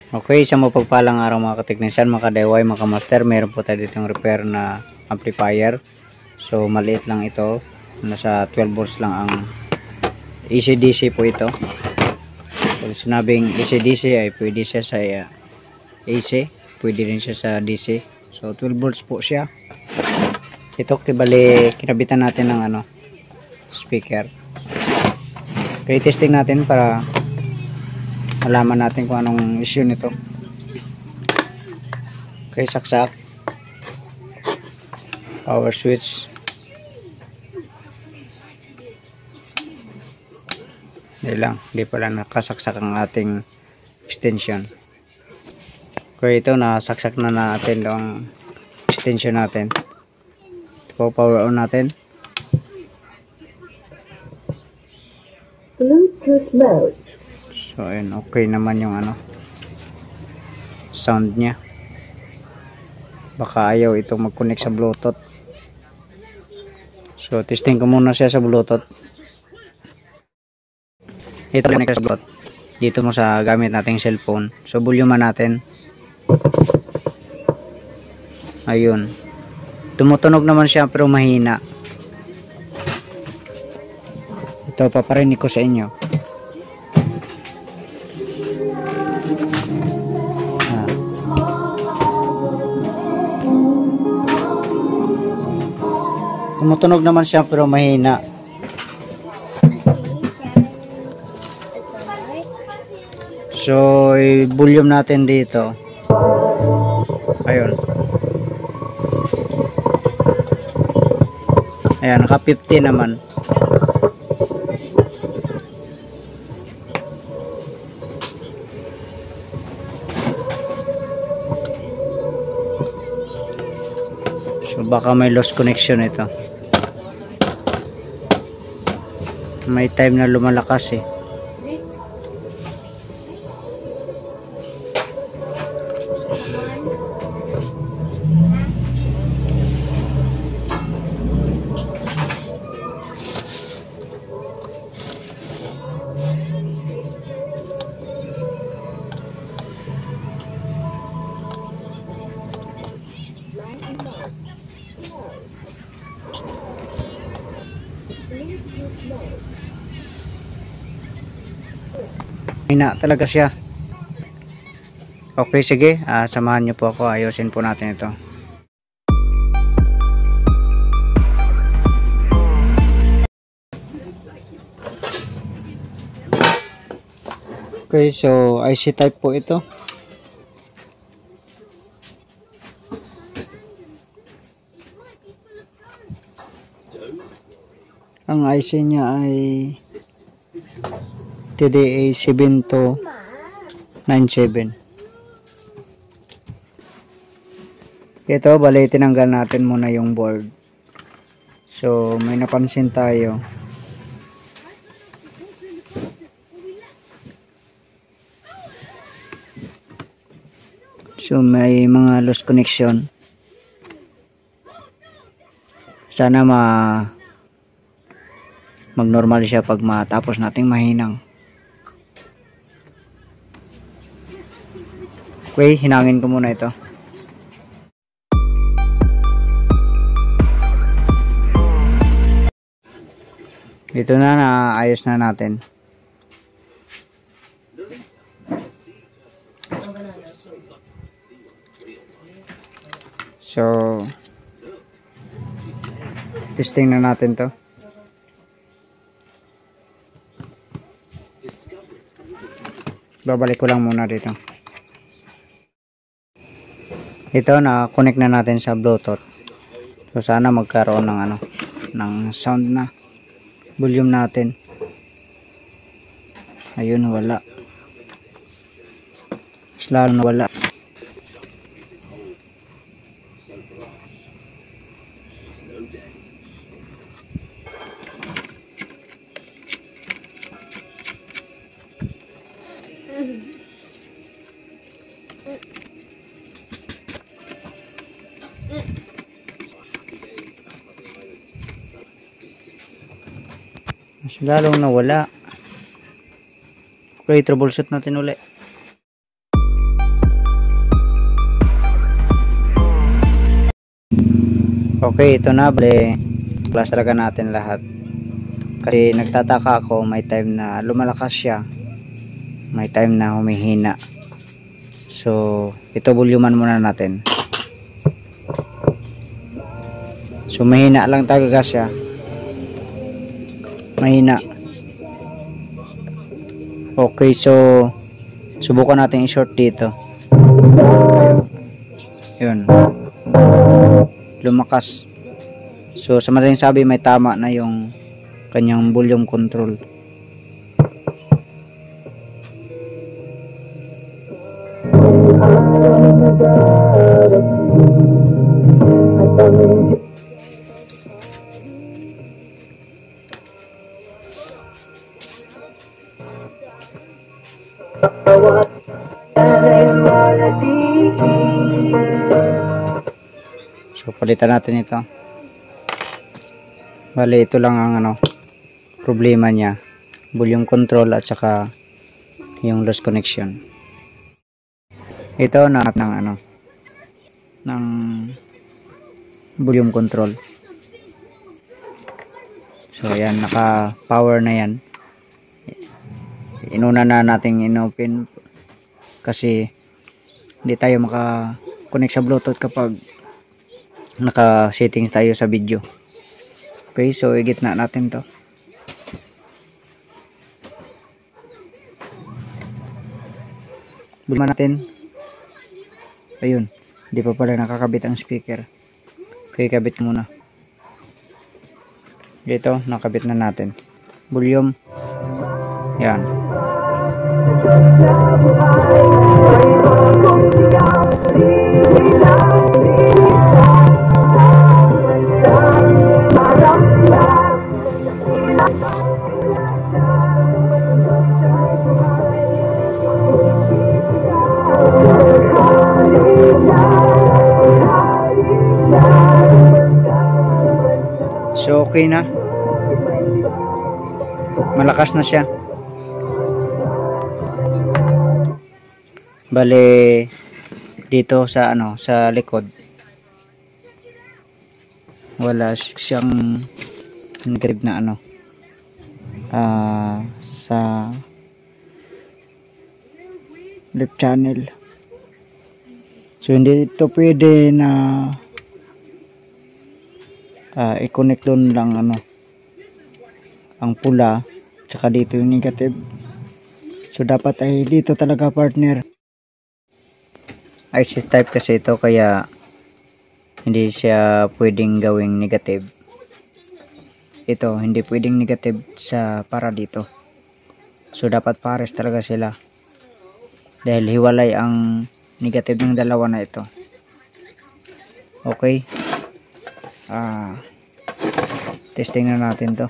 Okay, sa mapagpalang araw mga kateknisyan, mga ka-DIY, mga ka-master, meron po tayo ditong repair na amplifier. So maliit lang ito, nasa 12 volts lang ang AC/DC po ito. Kung sinabing AC/DC ay pwede siya sa AC, pwede rin siya sa DC. So 12 volts po siya. Ito kibali kinabitan natin ng speaker. Okay, testing natin para malaman natin kung anong issue nito. Okay, saksak. Power switch. Hindi pala nakasaksak ang ating extension. Okay, ito nasaksak na natin ang extension natin. Ito, power on natin. Bluetooth mode. So ayun, okay naman yung sound niya. Baka ayaw itong mag-connect sa Bluetooth. So testing ko muna siya sa Bluetooth. Ito connect sa Bluetooth. Dito mo sa gamit nating cellphone. So volume natin. Ayun. Tumutunog naman siya pero mahina. Ito paparinig ko sa inyo. Tumutunog naman siya pero mahina. So, i-volume natin dito. Ayun. Ayan, naka 50 naman. So, baka may lost connection ito. May time na lumalakas eh. Hina talaga siya. Okay, sige. Samahan niyo po ako. Ayusin po natin ito. Okay, so IC type po ito. Ang IC niya ay TDA 7297. Ito, bali tinanggal natin muna yung board. So may napansin tayo. So may mga lost connection. Sana mag-normal siya pag matapos nating mahinang. Okay, hinangin ko muna ito. Ito na, naayos na natin. So testing na natin to. Babalik ko lang muna dito. Ito, na-connect na natin sa Bluetooth. So sana magkaroon ng ng sound na. Volume natin. Ayun, wala. Lalo na wala. Mas lalong nawala. Okay, troubleshoot natin ulit. Okay, ito na, bale plus talaga natin lahat kasi nagtataka ako, may time na lumalakas siya, may time na humihina. So ito voluman muna natin. So mahina lang talaga siya, mahina. Okay, so subukan natin i-short dito. Yun, lumakas. So sa madaling sabi, may tama na yung kanyang volume control. So palitan natin ito. Bali ito lang ang problema niya, volume control at saka yung loss connection. Ito ng volume control. So ayan, naka power na yan. Inuna na nating inopen kasi hindi tayo maka-connect sa Bluetooth kapag naka-settings tayo sa video. Okay, so igitna natin to. Bulma natin. Ayun, hindi pa pala nakakabit ang speaker. Okay, kabit muna. Dito, nakabit na natin. Volume. Yan. So okay na. Malakas na siya. Bale dito sa sa likod wala siyang negative na sa left channel. So hindi ito pwede na i-connect doon lang ang pula, tsaka dito yung negative. So dapat ay dito talaga, partner. IC type kasi ito, kaya hindi siya pwedeng gawing negative. Ito hindi pwedeng negative sa para dito. So dapat pares talaga sila, dahil hiwalay ang negative ng dalawa na ito. Okay, testing na natin to.